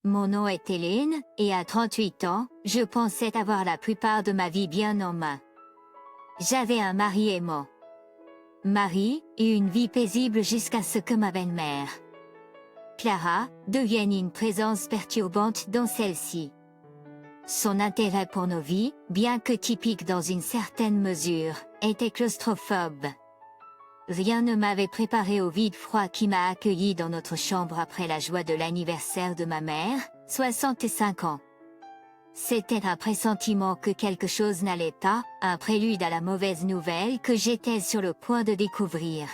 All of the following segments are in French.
Mon nom est Hélène, et à 38 ans, je pensais avoir la plupart de ma vie bien en main. J'avais un mari aimant. Mari, et une vie paisible jusqu'à ce que ma belle-mère, Clara, devienne une présence perturbante dans celle-ci. Son intérêt pour nos vies, bien que typique dans une certaine mesure, était claustrophobe. Rien ne m'avait préparé au vide froid qui m'a accueilli dans notre chambre après la joie de l'anniversaire de ma mère, 65 ans. C'était un pressentiment que quelque chose n'allait pas, un prélude à la mauvaise nouvelle que j'étais sur le point de découvrir.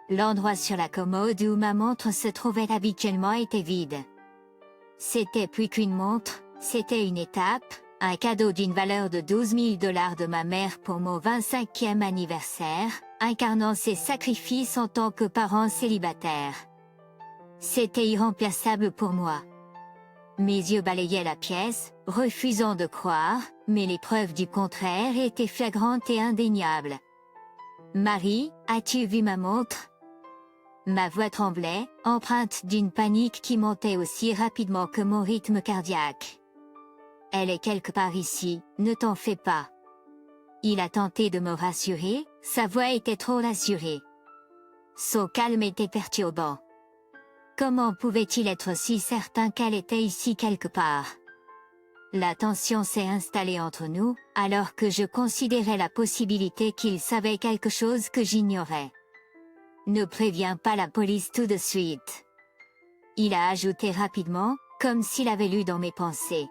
L'endroit sur la commode où ma montre se trouvait habituellement était vide. C'était plus qu'une montre, c'était une étape, un cadeau d'une valeur de 12 000 $ de ma mère pour mon 25e anniversaire, incarnant ses sacrifices en tant que parent célibataire. C'était irremplaçable pour moi. Mes yeux balayaient la pièce, refusant de croire, mais les preuves du contraire étaient flagrantes et indéniables. « Marie, as-tu vu ma montre ?» Ma voix tremblait, empreinte d'une panique qui montait aussi rapidement que mon rythme cardiaque. « Elle est quelque part ici, ne t'en fais pas. » Il a tenté de me rassurer, sa voix était trop rassurée. Son calme était perturbant. Comment pouvait-il être si certain qu'elle était ici quelque part? La tension s'est installée entre nous, alors que je considérais la possibilité qu'il savait quelque chose que j'ignorais. Ne préviens pas la police tout de suite. Il a ajouté rapidement, comme s'il avait lu dans mes pensées.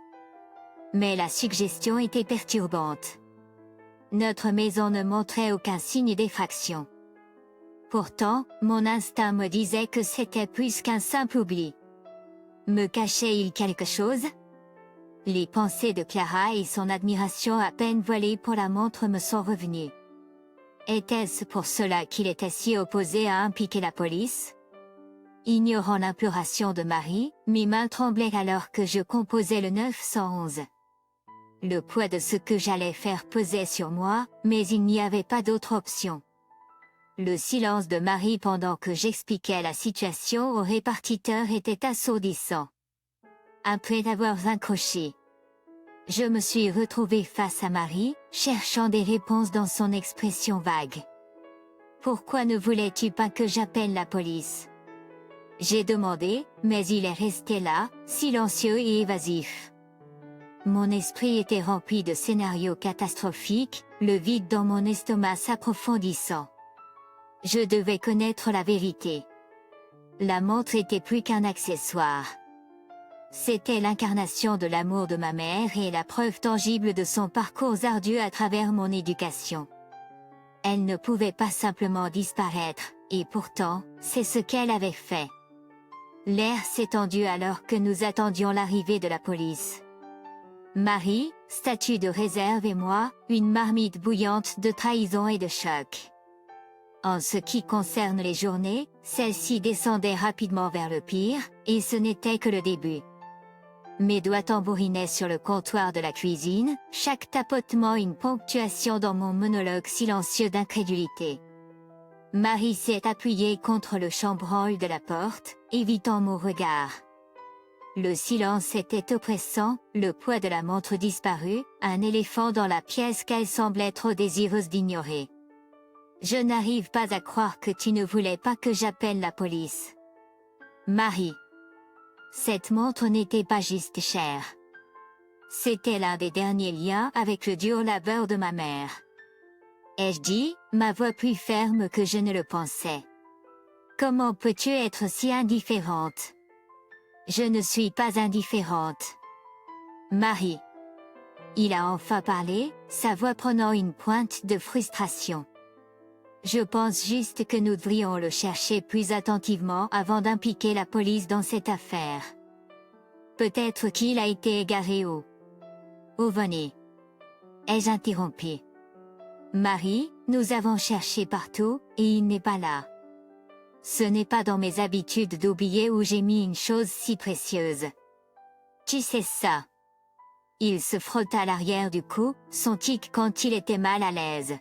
Mais la suggestion était perturbante. Notre maison ne montrait aucun signe d'effraction. Pourtant, mon instinct me disait que c'était plus qu'un simple oubli. Me cachait-il quelque chose? Les pensées de Clara et son admiration à peine voilée pour la montre me sont revenues. Était-ce pour cela qu'il était si opposé à impliquer la police? Ignorant l'imploration de Marie, mes mains tremblaient alors que je composais le 911. Le poids de ce que j'allais faire pesait sur moi, mais il n'y avait pas d'autre option. Le silence de Marie pendant que j'expliquais la situation au répartiteur était assourdissant. Après avoir raccroché, je me suis retrouvée face à Marie, cherchant des réponses dans son expression vague. « Pourquoi ne voulais-tu pas que j'appelle la police ?» J'ai demandé, mais il est resté là, silencieux et évasif. Mon esprit était rempli de scénarios catastrophiques, le vide dans mon estomac s'approfondissant. Je devais connaître la vérité. La montre était plus qu'un accessoire. C'était l'incarnation de l'amour de ma mère et la preuve tangible de son parcours ardu à travers mon éducation. Elle ne pouvait pas simplement disparaître, et pourtant, c'est ce qu'elle avait fait. L'air s'est tendu alors que nous attendions l'arrivée de la police. Marie, statue de réserve et moi, une marmite bouillante de trahison et de choc. En ce qui concerne les journées, celles-ci descendaient rapidement vers le pire, et ce n'était que le début. Mes doigts tambourinaient sur le comptoir de la cuisine, chaque tapotement une ponctuation dans mon monologue silencieux d'incrédulité. Marie s'est appuyée contre le chambranle de la porte, évitant mon regard. Le silence était oppressant, le poids de la montre disparu, un éléphant dans la pièce qu'elle semblait trop désireuse d'ignorer. Je n'arrive pas à croire que tu ne voulais pas que j'appelle la police. Marie. Cette montre n'était pas juste chère. C'était l'un des derniers liens avec le dur labeur de ma mère. Ai-je dit, ma voix plus ferme que je ne le pensais. Comment peux-tu être si indifférente? Je ne suis pas indifférente. Marie. Il a enfin parlé, sa voix prenant une pointe de frustration. Je pense juste que nous devrions le chercher plus attentivement avant d'impliquer la police dans cette affaire. Peut-être qu'il a été égaré au venez. Ai-je interrompu? Marie, nous avons cherché partout, et il n'est pas là. Ce n'est pas dans mes habitudes d'oublier où j'ai mis une chose si précieuse. Tu sais ça. Il se frotta à l'arrière du cou, son tic quand il était mal à l'aise.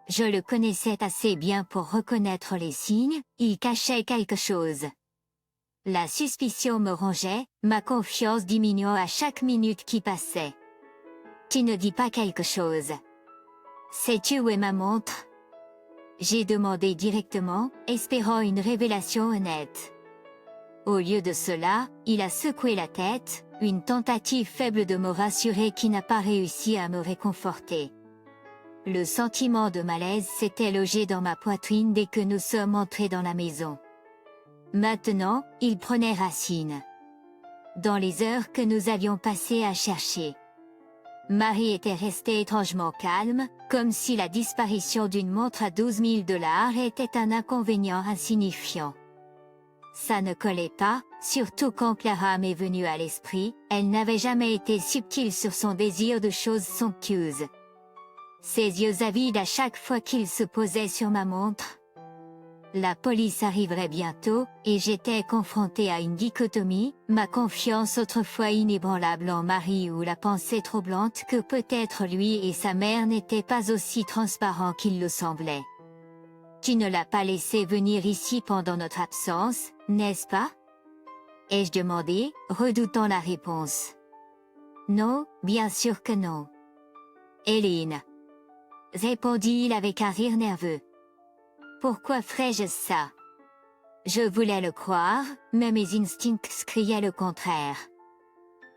Je le connaissais assez bien pour reconnaître les signes, il cachait quelque chose. La suspicion me rongeait, ma confiance diminuant à chaque minute qui passait. Tu ne dis pas quelque chose. Sais-tu où est ma montre? J'ai demandé directement, espérant une révélation honnête. Au lieu de cela, il a secoué la tête, une tentative faible de me rassurer qui n'a pas réussi à me réconforter. Le sentiment de malaise s'était logé dans ma poitrine dès que nous sommes entrés dans la maison. Maintenant, il prenait racine. Dans les heures que nous avions passées à chercher, Marie était restée étrangement calme, comme si la disparition d'une montre à 12 000 $ était un inconvénient insignifiant. Ça ne collait pas, surtout quand Clara m'est venue à l'esprit, elle n'avait jamais été subtile sur son désir de choses somptueuses. Ses yeux avides à chaque fois qu'il se posait sur ma montre. La police arriverait bientôt, et j'étais confrontée à une dichotomie, ma confiance autrefois inébranlable en Marie ou la pensée troublante que peut-être lui et sa mère n'étaient pas aussi transparents qu'ils le semblaient. Tu ne l'as pas laissé venir ici pendant notre absence, n'est-ce pas? Ai-je demandé, redoutant la réponse. Non, bien sûr que non. Hélène, répondit-il avec un rire nerveux. Pourquoi ferais-je ça? Je voulais le croire, mais mes instincts criaient le contraire.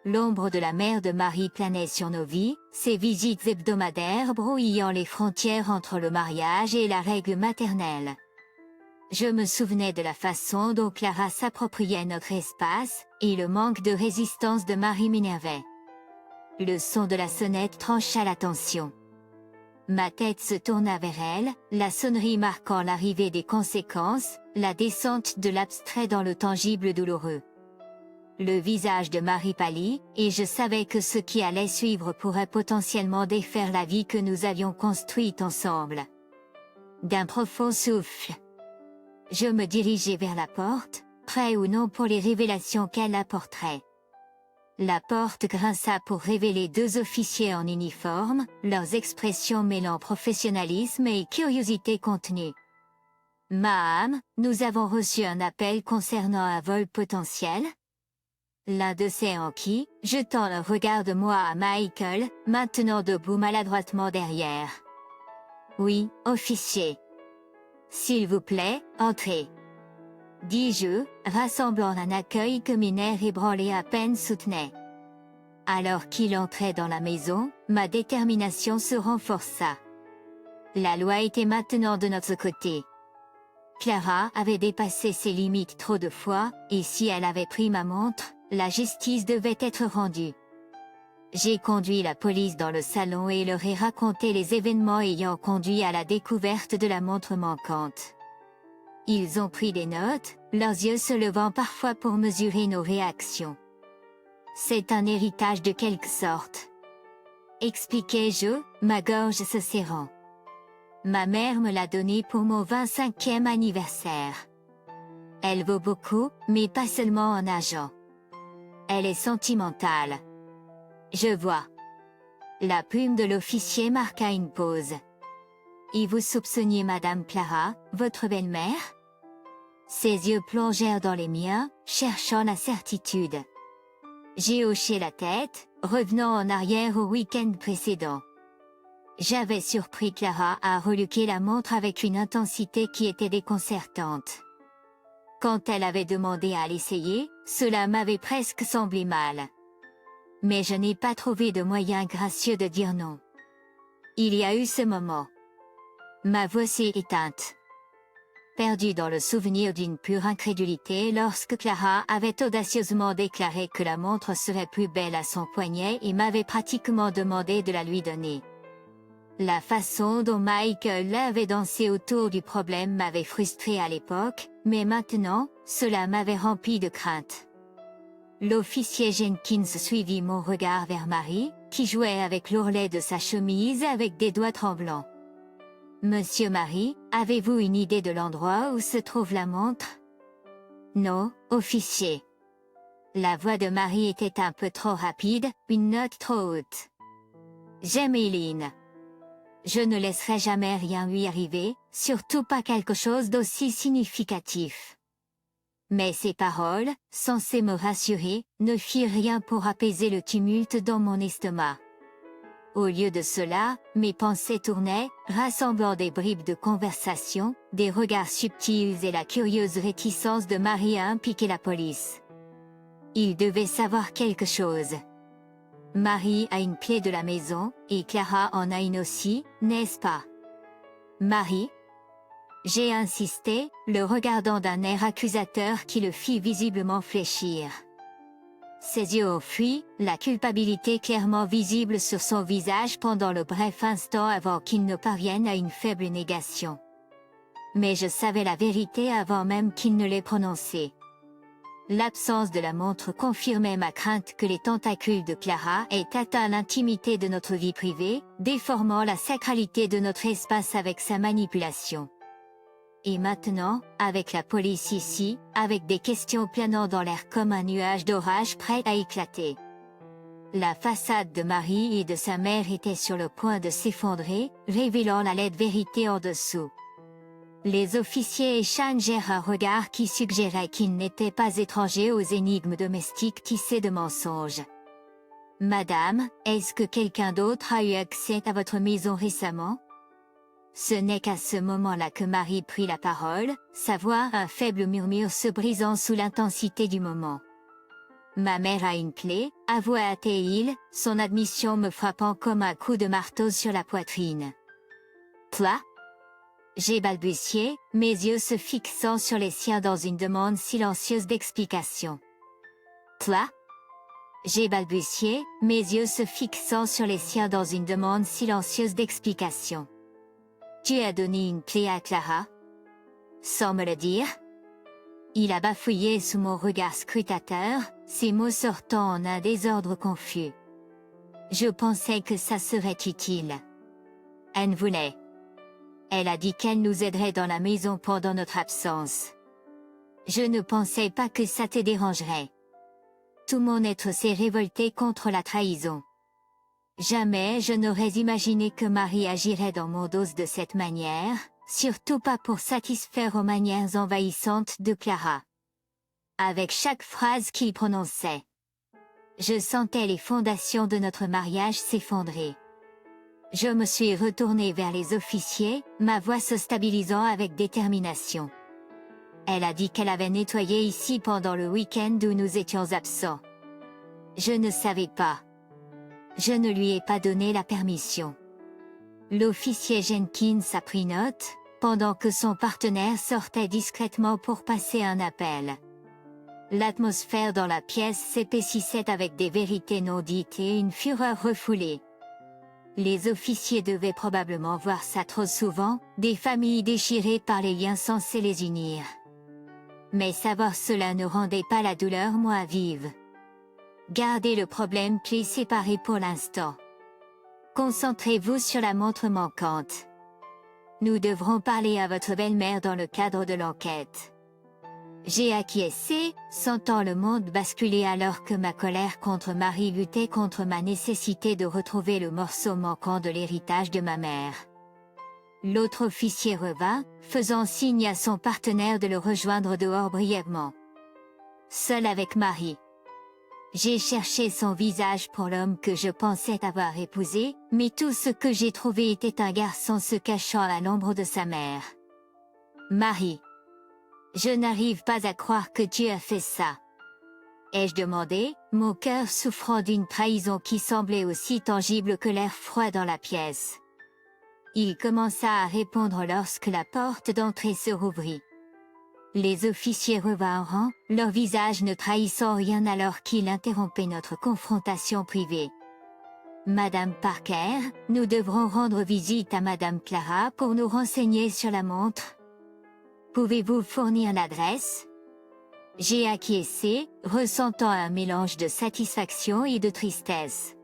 L'ombre de la mère de Marie planait sur nos vies, ses visites hebdomadaires brouillant les frontières entre le mariage et la règle maternelle. Je me souvenais de la façon dont Clara s'appropriait notre espace, et le manque de résistance de Marie m'énervait. Le son de la sonnette trancha l'attention. Ma tête se tourna vers elle, la sonnerie marquant l'arrivée des conséquences, la descente de l'abstrait dans le tangible douloureux. Le visage de Marie pâlit, et je savais que ce qui allait suivre pourrait potentiellement défaire la vie que nous avions construite ensemble. D'un profond souffle, je me dirigeai vers la porte, prêt ou non pour les révélations qu'elle apporterait. La porte grinça pour révéler deux officiers en uniforme, leurs expressions mêlant professionnalisme et curiosité contenue. Ma'am, nous avons reçu un appel concernant un vol potentiel. L'un de ces enquis, jetant un regard de moi à Michael, maintenant debout maladroitement derrière. Oui, officier. S'il vous plaît, entrez. Dis-je, rassemblant un accueil que mes nerfs ébranlés à peine soutenaient. Alors qu'il entrait dans la maison, ma détermination se renforça. La loi était maintenant de notre côté. Clara avait dépassé ses limites trop de fois, et si elle avait pris ma montre, la justice devait être rendue. J'ai conduit la police dans le salon et leur ai raconté les événements ayant conduit à la découverte de la montre manquante. Ils ont pris des notes, leurs yeux se levant parfois pour mesurer nos réactions. C'est un héritage de quelque sorte. Expliquai-je, ma gorge se serrant. Ma mère me l'a donné pour mon 25e anniversaire. Elle vaut beaucoup, mais pas seulement en argent. Elle est sentimentale. Je vois. La plume de l'officier marqua une pause. Et vous soupçonniez Madame Clara, votre belle-mère? Ses yeux plongèrent dans les miens, cherchant la certitude. J'ai hoché la tête, revenant en arrière au week-end précédent. J'avais surpris Clara à reluquer la montre avec une intensité qui était déconcertante. Quand elle avait demandé à l'essayer, cela m'avait presque semblé mal. Mais je n'ai pas trouvé de moyen gracieux de dire non. Il y a eu ce moment. Ma voix s'est éteinte. Perdue dans le souvenir d'une pure incrédulité lorsque Clara avait audacieusement déclaré que la montre serait plus belle à son poignet et m'avait pratiquement demandé de la lui donner. La façon dont Michael avait dansé autour du problème m'avait frustrée à l'époque, mais maintenant, cela m'avait rempli de crainte. L'officier Jenkins suivit mon regard vers Marie, qui jouait avec l'ourlet de sa chemise avec des doigts tremblants. Monsieur Marie, avez-vous une idée de l'endroit où se trouve la montre? Non, officier. La voix de Marie était un peu trop rapide, une note trop haute. J'aime Hélène. Je ne laisserai jamais rien lui arriver, surtout pas quelque chose d'aussi significatif. Mais ces paroles, censées me rassurer, ne firent rien pour apaiser le tumulte dans mon estomac. Au lieu de cela, mes pensées tournaient, rassemblant des bribes de conversation, des regards subtils et la curieuse réticence de Marie à impliquer la police. Il devait savoir quelque chose. Marie a une clé de la maison, et Clara en a une aussi, n'est-ce pas? Marie? J'ai insisté, le regardant d'un air accusateur qui le fit visiblement fléchir. Ses yeux ont fui, la culpabilité clairement visible sur son visage pendant le bref instant avant qu'il ne parvienne à une faible négation. Mais je savais la vérité avant même qu'il ne l'ait prononcée. L'absence de la montre confirmait ma crainte que les tentacules de Clara aient atteint l'intimité de notre vie privée, déformant la sacralité de notre espace avec sa manipulation. Et maintenant, avec la police ici, avec des questions planant dans l'air comme un nuage d'orage prêt à éclater. La façade de Marie et de sa mère était sur le point de s'effondrer, révélant la laide vérité en dessous. Les officiers échangèrent un regard qui suggérait qu'ils n'étaient pas étrangers aux énigmes domestiques tissées de mensonges. « Madame, est-ce que quelqu'un d'autre a eu accès à votre maison récemment ?» Ce n'est qu'à ce moment-là que Marie prit la parole, sa voix un faible murmure se brisant sous l'intensité du moment. Ma mère a une clé, avoua Théil, son admission me frappant comme un coup de marteau sur la poitrine. Quoi? J'ai balbutié, mes yeux se fixant sur les siens dans une demande silencieuse d'explication. Quoi? J'ai balbutié, mes yeux se fixant sur les siens dans une demande silencieuse d'explication. Tu as donné une clé à Clara? Sans me le dire? Il a bafouillé sous mon regard scrutateur, ses mots sortant en un désordre confus. Je pensais que ça serait utile. Anne voulait. Elle a dit qu'elle nous aiderait dans la maison pendant notre absence. Je ne pensais pas que ça te dérangerait. Tout mon être s'est révolté contre la trahison. Jamais je n'aurais imaginé que Marie agirait dans mon dos de cette manière, surtout pas pour satisfaire aux manières envahissantes de Clara. Avec chaque phrase qu'il prononçait, je sentais les fondations de notre mariage s'effondrer. Je me suis retournée vers les officiers, ma voix se stabilisant avec détermination. Elle a dit qu'elle avait nettoyé ici pendant le week-end où nous étions absents. Je ne savais pas. Je ne lui ai pas donné la permission. L'officier Jenkins a pris note, pendant que son partenaire sortait discrètement pour passer un appel. L'atmosphère dans la pièce s'épaississait avec des vérités non dites et une fureur refoulée. Les officiers devaient probablement voir ça trop souvent, des familles déchirées par les liens censés les unir. Mais savoir cela ne rendait pas la douleur moins vive. Gardez le problème clé séparé pour l'instant. Concentrez-vous sur la montre manquante. Nous devrons parler à votre belle-mère dans le cadre de l'enquête. J'ai acquiescé, sentant le monde basculer alors que ma colère contre Marie luttait contre ma nécessité de retrouver le morceau manquant de l'héritage de ma mère. L'autre officier revint, faisant signe à son partenaire de le rejoindre dehors brièvement. Seul avec Marie. J'ai cherché son visage pour l'homme que je pensais avoir épousé, mais tout ce que j'ai trouvé était un garçon se cachant à l'ombre de sa mère. Marie. Je n'arrive pas à croire que tu as fait ça. Ai-je demandé, mon cœur souffrant d'une trahison qui semblait aussi tangible que l'air froid dans la pièce. Il commença à répondre lorsque la porte d'entrée se rouvrit. Les officiers revinrent, leur visage ne trahissant rien alors qu'il interrompait notre confrontation privée. Madame Parker, nous devrons rendre visite à Madame Clara pour nous renseigner sur la montre. Pouvez-vous fournir l'adresse? J'ai acquiescé, ressentant un mélange de satisfaction et de tristesse.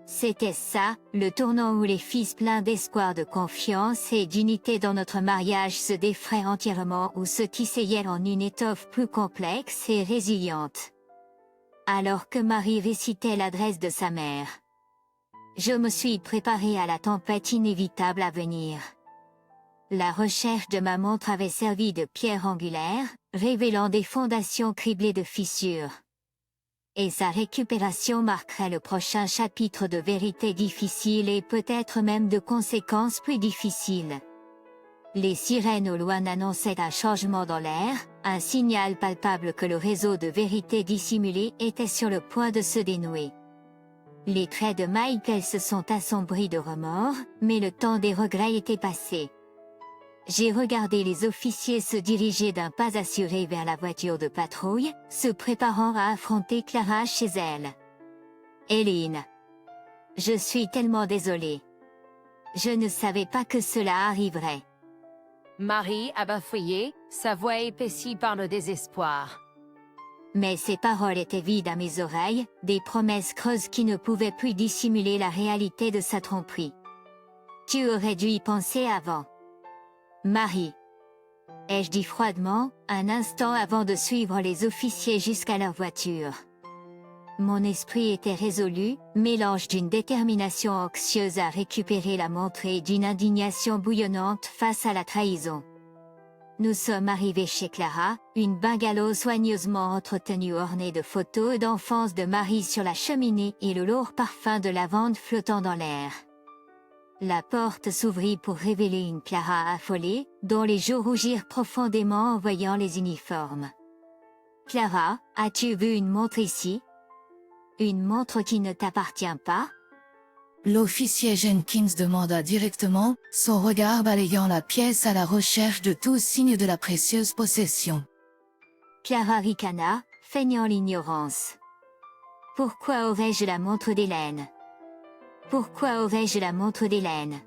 C'était ça, le tournant où les fils pleins d'espoir, de confiance et d'unité dans notre mariage se défraient entièrement ou se tissaient en une étoffe plus complexe et résiliente. Alors que Marie récitait l'adresse de sa mère, je me suis préparée à la tempête inévitable à venir. La recherche de ma montre avait servi de pierre angulaire, révélant des fondations criblées de fissures. Et sa récupération marquerait le prochain chapitre de vérités difficiles et peut-être même de conséquences plus difficiles. Les sirènes au loin annonçaient un changement dans l'air, un signal palpable que le réseau de vérités dissimulées était sur le point de se dénouer. Les traits de Michael se sont assombris de remords, mais le temps des regrets était passé. J'ai regardé les officiers se diriger d'un pas assuré vers la voiture de patrouille, se préparant à affronter Clara chez elle. Eileen. Je suis tellement désolée. Je ne savais pas que cela arriverait. Marie a bafouillé, sa voix épaissie par le désespoir. Mais ces paroles étaient vides à mes oreilles, des promesses creuses qui ne pouvaient plus dissimuler la réalité de sa tromperie. Tu aurais dû y penser avant. Marie. Ai-je dit froidement, un instant avant de suivre les officiers jusqu'à leur voiture. Mon esprit était résolu, mélange d'une détermination anxieuse à récupérer la montre et d'une indignation bouillonnante face à la trahison. Nous sommes arrivés chez Clara, une bungalow soigneusement entretenue ornée de photos d'enfance de Marie sur la cheminée et le lourd parfum de lavande flottant dans l'air. La porte s'ouvrit pour révéler une Clara affolée, dont les joues rougirent profondément en voyant les uniformes. « Clara, as-tu vu une montre ici? Une montre qui ne t'appartient pas ?» L'officier Jenkins demanda directement, son regard balayant la pièce à la recherche de tout signe de la précieuse possession. Clara ricana, feignant l'ignorance. « Pourquoi aurais-je la montre d'Hélène? Pourquoi aurais-je la montre d'Hélène?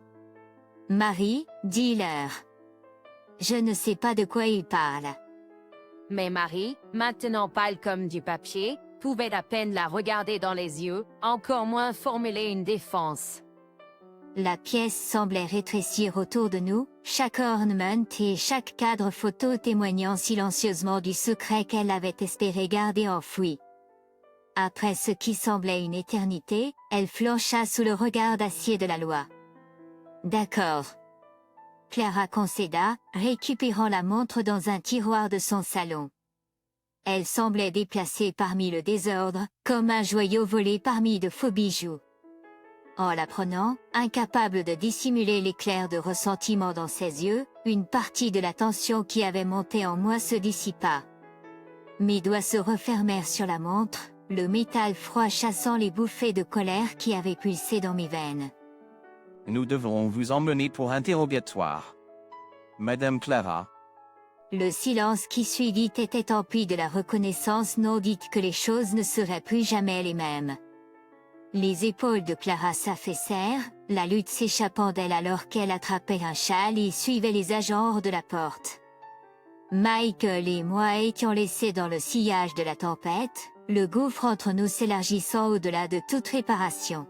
Marie, dis-leur. Je ne sais pas de quoi il parle. Mais Marie, maintenant pâle comme du papier, pouvait à peine la regarder dans les yeux, encore moins formuler une défense. La pièce semblait rétrécir autour de nous, chaque ornement et chaque cadre photo témoignant silencieusement du secret qu'elle avait espéré garder enfoui. Après ce qui semblait une éternité, elle flancha sous le regard d'acier de la loi. D'accord. Clara concéda, récupérant la montre dans un tiroir de son salon. Elle semblait déplacée parmi le désordre, comme un joyau volé parmi de faux bijoux. En la prenant, incapable de dissimuler l'éclair de ressentiment dans ses yeux, une partie de la tension qui avait monté en moi se dissipa. Mes doigts se refermèrent sur la montre, le métal froid chassant les bouffées de colère qui avaient pulsé dans mes veines. Nous devrons vous emmener pour interrogatoire. Madame Clara. Le silence qui suivit était empli de la reconnaissance non dite que les choses ne seraient plus jamais les mêmes. Les épaules de Clara s'affaissèrent, la lutte s'échappant d'elle alors qu'elle attrapait un châle et suivait les agents hors de la porte. Michael et moi étions laissés dans le sillage de la tempête, le gouffre entre nous s'élargissant au-delà de toute réparation.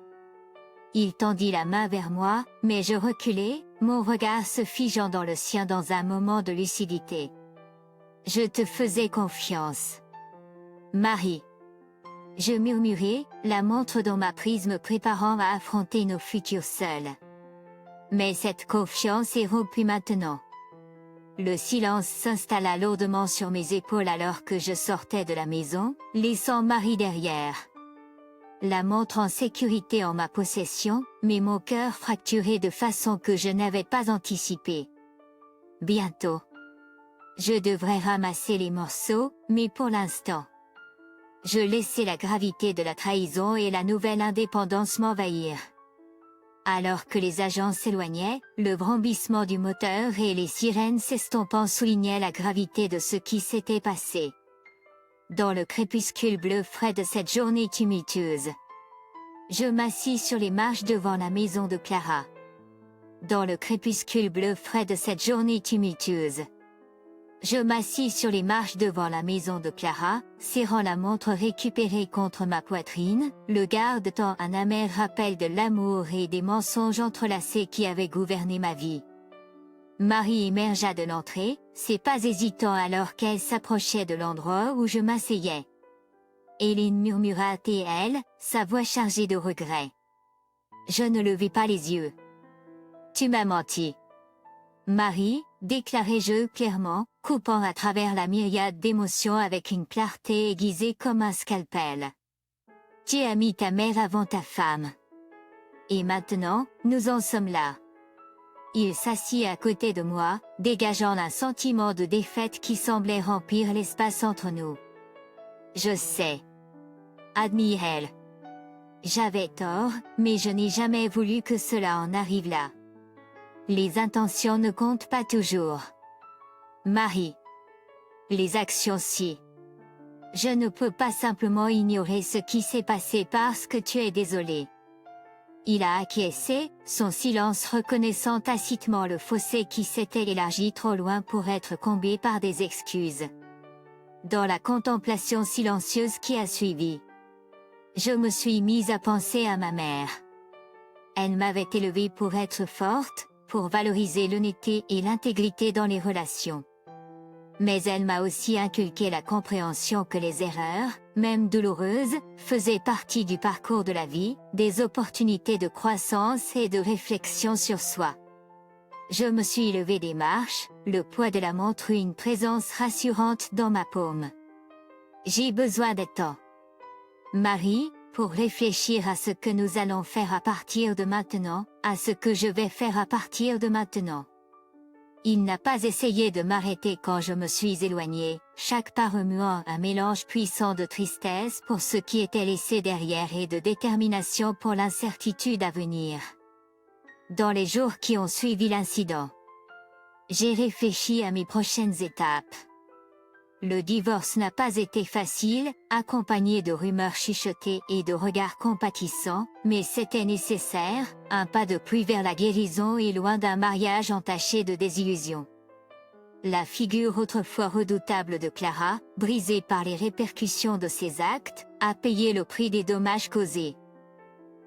Il tendit la main vers moi, mais je reculai, mon regard se figeant dans le sien dans un moment de lucidité. Je te faisais confiance. Marie. Je murmurai, la montre dans ma prise me préparant à affronter nos futurs seuls. Mais cette confiance est rompue maintenant. Le silence s'installa lourdement sur mes épaules alors que je sortais de la maison, laissant Marie derrière. La montre en sécurité en ma possession, mais mon cœur fracturé de façon que je n'avais pas anticipé. Bientôt. Je devrais ramasser les morceaux, mais pour l'instant. Je laissais la gravité de la trahison et la nouvelle indépendance m'envahir. Alors que les agents s'éloignaient, le vrombissement du moteur et les sirènes s'estompant soulignaient la gravité de ce qui s'était passé. Dans le crépuscule bleu frais de cette journée tumultueuse. Je m'assis sur les marches devant la maison de Clara. Dans le crépuscule bleu frais de cette journée tumultueuse. Je m'assis sur les marches devant la maison de Clara, serrant la montre récupérée contre ma poitrine, le garde-temps un amer rappel de l'amour et des mensonges entrelacés qui avaient gouverné ma vie. Marie émergea de l'entrée, ses pas hésitants alors qu'elle s'approchait de l'endroit où je m'asseyais. Eileen murmura et elle, sa voix chargée de regret. Je ne levai pas les yeux. Tu m'as menti. Marie, déclarai-je clairement, coupant à travers la myriade d'émotions avec une clarté aiguisée comme un scalpel. Tu as mis ta mère avant ta femme. Et maintenant, nous en sommes là. Il s'assit à côté de moi, dégageant un sentiment de défaite qui semblait remplir l'espace entre nous. Je sais. Admire-elle. J'avais tort, mais je n'ai jamais voulu que cela en arrive là. Les intentions ne comptent pas toujours. Marie. Les actions si. Je ne peux pas simplement ignorer ce qui s'est passé parce que tu es désolé. Il a acquiescé, son silence reconnaissant tacitement le fossé qui s'était élargi trop loin pour être comblé par des excuses. Dans la contemplation silencieuse qui a suivi, je me suis mise à penser à ma mère. Elle m'avait élevée pour être forte, pour valoriser l'honnêteté et l'intégrité dans les relations. Mais elle m'a aussi inculqué la compréhension que les erreurs, même douloureuses, faisaient partie du parcours de la vie, des opportunités de croissance et de réflexion sur soi. Je me suis levée des marches, le poids de la montre eut une présence rassurante dans ma paume. J'ai besoin de temps. Marie, pour réfléchir à ce que nous allons faire à partir de maintenant, à ce que je vais faire à partir de maintenant. Il n'a pas essayé de m'arrêter quand je me suis éloignée, chaque pas remuant un mélange puissant de tristesse pour ce qui était laissé derrière et de détermination pour l'incertitude à venir. Dans les jours qui ont suivi l'incident, j'ai réfléchi à mes prochaines étapes. Le divorce n'a pas été facile, accompagné de rumeurs chuchotées et de regards compatissants, mais c'était nécessaire, un pas de plus vers la guérison et loin d'un mariage entaché de désillusions. La figure autrefois redoutable de Clara, brisée par les répercussions de ses actes, a payé le prix des dommages causés.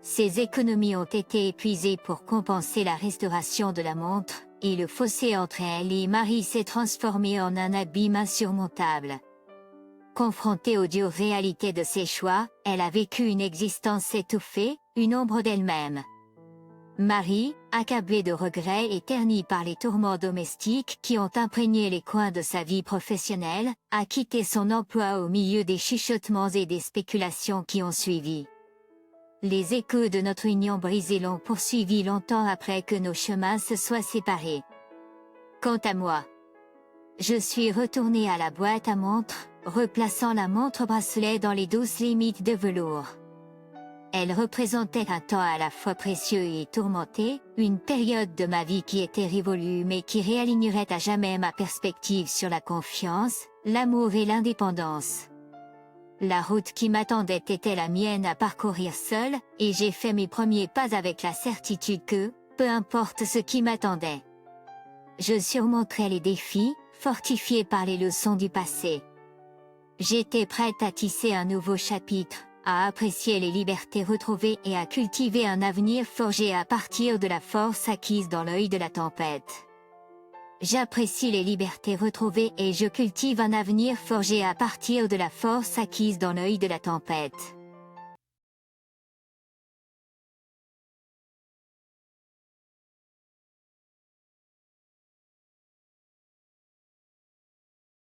Ses économies ont été épuisées pour compenser la restauration de la montre, et le fossé entre elle et Marie s'est transformé en un abîme insurmontable. Confrontée aux dures réalités de ses choix, elle a vécu une existence étouffée, une ombre d'elle-même. Marie, accablée de regrets et ternie par les tourments domestiques qui ont imprégné les coins de sa vie professionnelle, a quitté son emploi au milieu des chuchotements et des spéculations qui ont suivi. Les échos de notre union brisée l'ont poursuivi longtemps après que nos chemins se soient séparés. Quant à moi, je suis retournée à la boîte à montres, replaçant la montre-bracelet dans les douces limites de velours. Elle représentait un temps à la fois précieux et tourmenté, une période de ma vie qui était révolue mais qui réalignerait à jamais ma perspective sur la confiance, l'amour et l'indépendance. La route qui m'attendait était la mienne à parcourir seule, et j'ai fait mes premiers pas avec la certitude que, peu importe ce qui m'attendait, je surmonterais les défis, fortifiée par les leçons du passé. J'étais prête à tisser un nouveau chapitre, à apprécier les libertés retrouvées et à cultiver un avenir forgé à partir de la force acquise dans l'œil de la tempête. J'apprécie les libertés retrouvées et je cultive un avenir forgé à partir de la force acquise dans l'œil de la tempête.